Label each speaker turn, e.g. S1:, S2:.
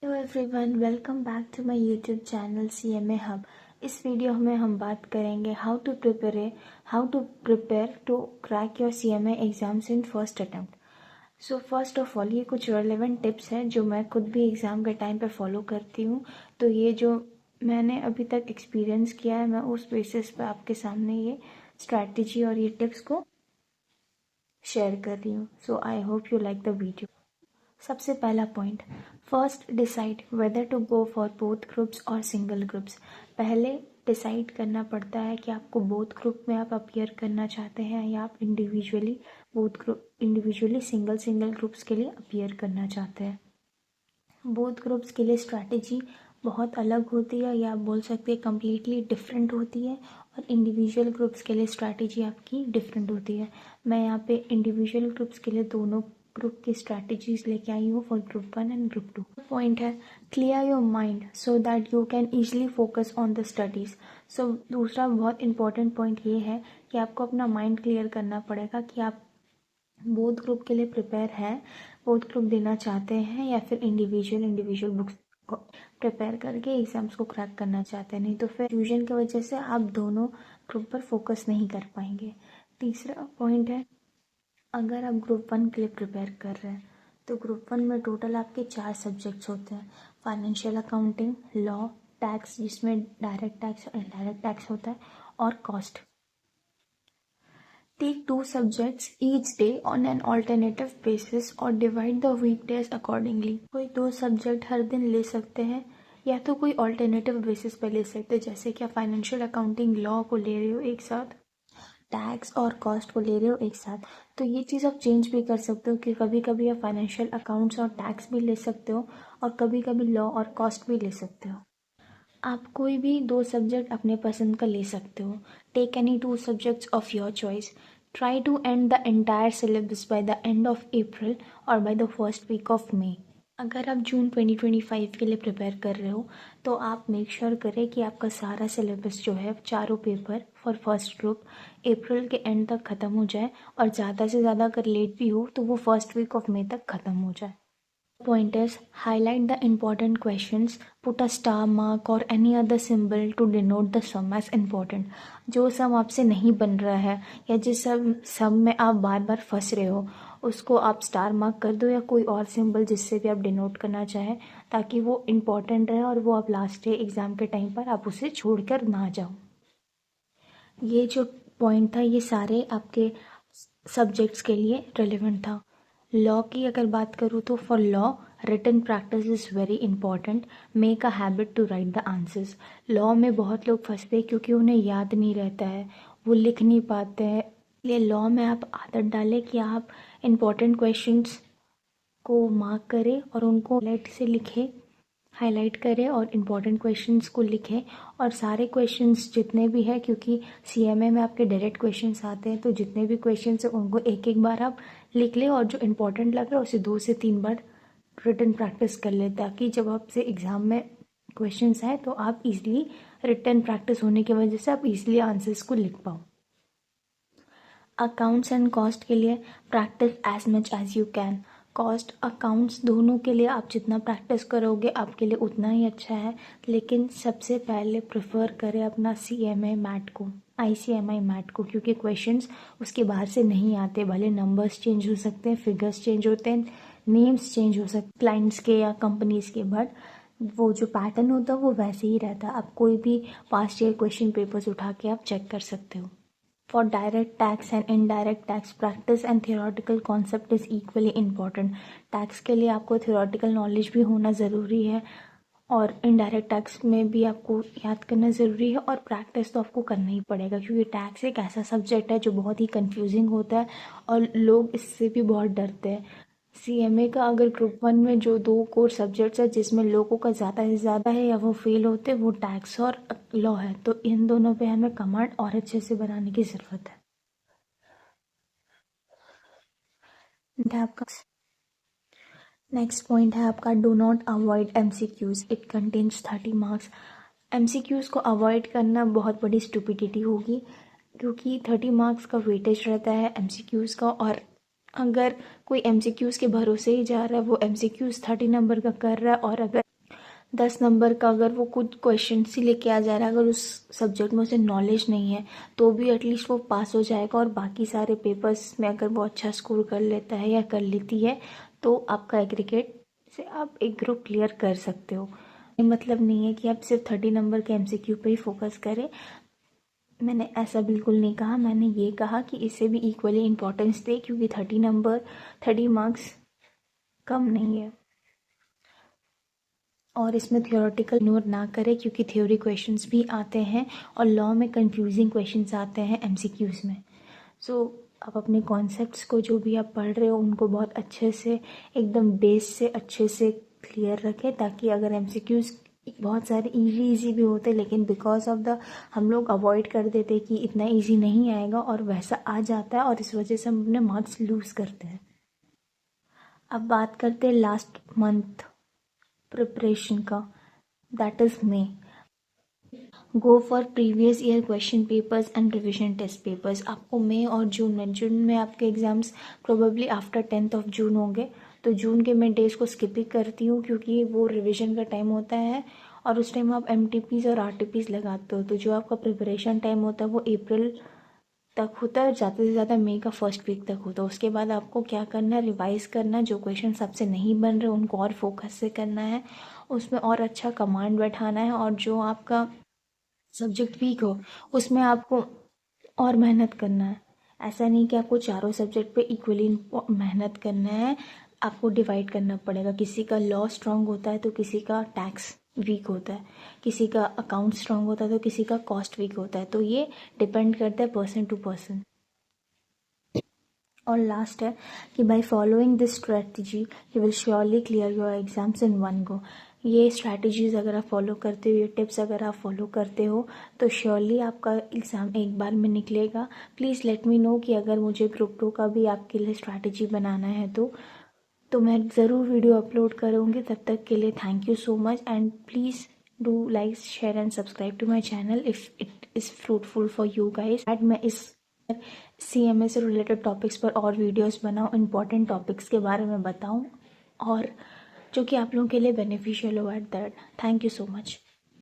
S1: Hello everyone, welcome back to my YouTube channel CMA hub. इस वीडियो में हम बात करेंगे how to prepare to crack your CMA exams in first attempt. So first of all ये कुछ relevant tips हैं जो मैं खुद भी एग्ज़ाम के टाइम पे फॉलो करती हूँ। तो ये जो मैंने अभी तक एक्सपीरियंस किया है, मैं उस बेसिस पे आपके सामने ये स्ट्रैटेजी और ये टिप्स को शेयर कर रही हूँ। So I hope you like the video. सबसे पहला point, first decide whether to go for both groups और सिंगल ग्रुप्स। पहले डिसाइड करना पड़ता है कि आपको बोथ ग्रुप में आप अपीयर करना चाहते हैं या आप इंडिविजुअली सिंगल ग्रुप्स के लिए अपीयर करना चाहते हैं। बोथ ग्रुप्स के लिए स्ट्रैटेजी बहुत अलग होती है या आप बोल सकते हैं कम्प्लीटली डिफरेंट होती है, और इंडिविजुअल ग्रुप्स के लिए स्ट्रैटेजी आपकी डिफरेंट होती है। मैं यहाँ पे इंडिविजुअल ग्रुप्स के लिए दोनों ग्रुप की स्ट्रैटेजीज लेके आई हूँ for group 1 and group 2। Point है, clear your mind so that you can easily focus on the studies. So दूसरा बहुत इंपॉर्टेंट पॉइंट ये है कि आपको अपना माइंड क्लियर करना पड़ेगा कि आप बोथ ग्रुप के लिए प्रिपेयर हैं, बोथ ग्रुप देना चाहते हैं, या फिर इंडिविजुअल बुक्स को प्रिपेयर करके एग्ज़ाम्स को क्रैक करना चाहते हैं। नहीं तो फिर फ्यूजन की वजह से आप दोनों ग्रुप पर फोकस नहीं कर पाएंगे। तीसरा पॉइंट है, अगर आप ग्रुप 1 के लिए प्रिपेयर कर रहे हैं तो ग्रुप 1 में टोटल आपके 4 सब्जेक्ट्स होते हैं। फाइनेंशियल अकाउंटिंग, लॉ, टैक्स जिसमें डायरेक्ट टैक्स और इनडायरेक्ट टैक्स होता है, और cost. Take 2 subjects each day on an alternative basis or divide the weekdays accordingly। कोई 2 सब्जेक्ट हर दिन ले सकते हैं या तो कोई ऑल्टरनेटिव बेसिस पे ले सकते हैं, जैसे कि आप फाइनेंशियल अकाउंटिंग लॉ को ले रहे हो एक साथ, टैक्स और कॉस्ट को ले रहे हो एक साथ। तो ये चीज़ आप चेंज भी कर सकते हो कि कभी कभी आप फाइनेंशियल अकाउंट्स और टैक्स भी ले सकते हो और कभी कभी लॉ और कॉस्ट भी ले सकते हो। आप कोई भी 2 सब्जेक्ट अपने पसंद का ले सकते हो। Take any 2 subjects of your choice. Try to end the entire syllabus by the end of April और by the first week of May. अगर आप जून 2025 के लिए प्रिपेयर कर रहे हो तो आप मेक श्योर करें कि आपका सारा सिलेबस जो है, चारों पेपर फॉर फर्स्ट ग्रुप, अप्रैल के एंड तक ख़त्म हो जाए, और ज़्यादा से ज़्यादा अगर लेट भी हो तो वो फर्स्ट वीक ऑफ मई तक ख़त्म हो जाए। Point is, highlight the important questions, put a star mark or any other symbol to denote the sum as important। जो सम आपसे नहीं बन रहा है या जिस सम में आप बार बार फंस रहे हो उसको आप स्टार मार्क कर दो या कोई और सिंबल जिससे भी आप डिनोट करना चाहें, ताकि वो इम्पॉर्टेंट रहे और वो आप लास्ट डे एग्ज़ाम के टाइम पर आप उसे छोड़कर ना जाओ। ये जो पॉइंट था ये सारे आपके सब्जेक्ट्स के लिए रेलेवेंट था। लॉ की अगर बात करूँ तो for law, written practice is very important. Make a habit to write the answers. Law में बहुत लोग फंसते हैं क्योंकि उन्हें याद नहीं रहता है, वो लिख नहीं पाते हैं। इसलिए लॉ में आप आदत डालें कि आप इम्पॉर्टेंट क्वेश्चंस को मार्क करें और उनको हाईलाइट से लिखें, हाईलाइट करें और इम्पॉर्टेंट क्वेश्चंस को लिखें। और सारे क्वेश्चंस जितने भी हैं, क्योंकि CMA में आपके डायरेक्ट क्वेश्चंस आते हैं, तो जितने भी क्वेश्चंस हैं उनको एक एक बार आप लिख लें और जो इम्पोर्टेंट लग रहा है उसे 2 से 3 बार रिटन प्रैक्टिस कर लें, ताकि जब आपसे एग्ज़ाम में क्वेश्चंस आए तो आप इजीली, रिटन प्रैक्टिस होने की वजह से आप इजीली आंसर्स को लिख पाओ। अकाउंट्स एंड कॉस्ट के लिए practice as much as you can. Cost accounts दोनों के लिए आप जितना प्रैक्टिस करोगे आपके लिए उतना ही अच्छा है, लेकिन सबसे पहले प्रेफर करें अपना CMA मैट को, ICMI मैट को, क्योंकि क्वेश्चंस उसके बाहर से नहीं आते। भले नंबर्स चेंज हो सकते हैं, फिगर्स चेंज होते हैं, नेम्स चेंज हो सकते क्लाइंट्स के या कंपनीज के, बट वो जो पैटर्न होता है वो वैसे ही रहता है। आप कोई भी पास्ट ईयर क्वेश्चन पेपर्स उठा के आप चेक कर सकते हो। For direct tax and indirect tax, practice and theoretical concept is equally important। Tax के लिए आपको theoretical knowledge भी होना ज़रूरी है और इनडायरेक्ट टैक्स में भी आपको याद करना ज़रूरी है, और प्रैक्टिस तो आपको करना ही पड़ेगा क्योंकि टैक्स एक ऐसा सब्जेक्ट है जो बहुत ही कंफ्यूजिंग होता है और लोग इससे भी बहुत डरते हैं। CMA का अगर ग्रुप 1 में जो 2 कोर सब्जेक्ट्स है जिसमें लोगों का ज़्यादा से ज़्यादा है या वो फेल होते हैं, वो टैक्स और लॉ है, तो इन दोनों पे हमें कमांड और अच्छे से बनाने की ज़रूरत है। आपका नेक्स्ट पॉइंट है आपका, do not avoid MCQs, it contains 30 marks. MCQs को अवॉइड करना बहुत बड़ी स्टुपिडिटी होगी, क्योंकि 30 मार्क्स का वेटेज रहता है MCQs का, और अगर कोई एमसीक्यूज़ के भरोसे ही जा रहा है, वो एमसीक्यूज़ 30 नंबर का कर रहा है, और अगर 10 नंबर का अगर वो कुछ क्वेश्चन ही लेके आ जा रहा है, अगर उस सब्जेक्ट में उसे नॉलेज नहीं है, तो भी एटलीस्ट वो पास हो जाएगा। और बाकी सारे पेपर्स में अगर वो अच्छा स्कोर कर लेता है या कर लेती है, तो आपका एग्रीगेट से आप एक ग्रुप क्लियर कर सकते हो। ये मतलब नहीं है कि आप सिर्फ 30 नंबर के एमसीक्यू पे ही फोकस करें। मैंने ऐसा बिल्कुल नहीं कहा। मैंने ये कहा कि इसे भी इक्वली इम्पोर्टेंस दे, क्योंकि 30 मार्क्स कम नहीं है। और इसमें थियोरेटिकल इग्नोर ना करें, क्योंकि थ्योरी क्वेश्चंस भी आते हैं और लॉ में कंफ्यूजिंग क्वेश्चंस आते हैं एमसीक्यूज़ में। सो आप अपने कॉन्सेप्ट्स को, जो भी आप पढ़ रहे हो, उनको बहुत अच्छे से एकदम बेस से अच्छे से क्लियर रखें, ताकि अगर एमसीक्यूज़ बहुत सारे इजी भी होते, लेकिन बिकॉज ऑफ द हम लोग अवॉइड कर देते कि इतना इजी नहीं आएगा, और वैसा आ जाता है, और इस वजह से हम अपने मार्क्स लूज़ करते हैं। अब बात करते हैं लास्ट मंथ प्रिपरेशन का, that is May. Go for previous year question papers and revision test papers. आपको मई और जून में आपके exams probably after 10th of June होंगे, तो जून के मैं डेज़ को स्किप ही करती हूँ, क्योंकि वो रिविजन का टाइम होता है, और उस टाइम आप एमटीपीज़ और आरटीपीज़ लगाते हो। तो जो आपका प्रिपरेशन टाइम होता है वो अप्रैल तक होता है, ज़्यादा से ज़्यादा मई का फर्स्ट वीक तक होता है। उसके बाद आपको क्या करना है, रिवाइज़ करना है, जो क्वेश्चन आपसे नहीं बन रहे उनको और फोकस से करना है, उसमें और अच्छा कमांड बैठाना है, और जो आपका सब्जेक्ट वीक हो उसमें आपको और मेहनत करना है। ऐसा नहीं कि आपको चारों सब्जेक्ट पे इक्वली मेहनत करना है, आपको डिवाइड करना पड़ेगा। किसी का लॉ स्ट्रांग होता है तो किसी का टैक्स वीक होता है, किसी का अकाउंट स्ट्रांग होता है तो किसी का कॉस्ट वीक होता है। तो ये डिपेंड करता है पर्सन टू पर्सन। और लास्ट है कि by following this strategy you will surely clear your exams in one go. ये स्ट्रैटेजीज़ अगर आप फॉलो करते हो, ये टिप्स अगर आप फॉलो करते हो, तो श्योरली आपका एग्ज़ाम एक बार में निकलेगा। प्लीज़ लेट मी नो कि अगर मुझे ग्रुप 2 का भी आपके लिए स्ट्रैटेजी बनाना है तो मैं ज़रूर वीडियो अपलोड करूँगी। तब तक के लिए thank you so much, and please do like share and subscribe to my channel if it is fruitful for you guys. एंड मैं इस सीएमए से रिलेटेड टॉपिक्स पर और वीडियोस बनाऊँ, इंपॉर्टेंट टॉपिक्स के बारे में बताऊँ, और जो कि आप लोगों के लिए बेनिफिशियल हो at that. Thank you so much.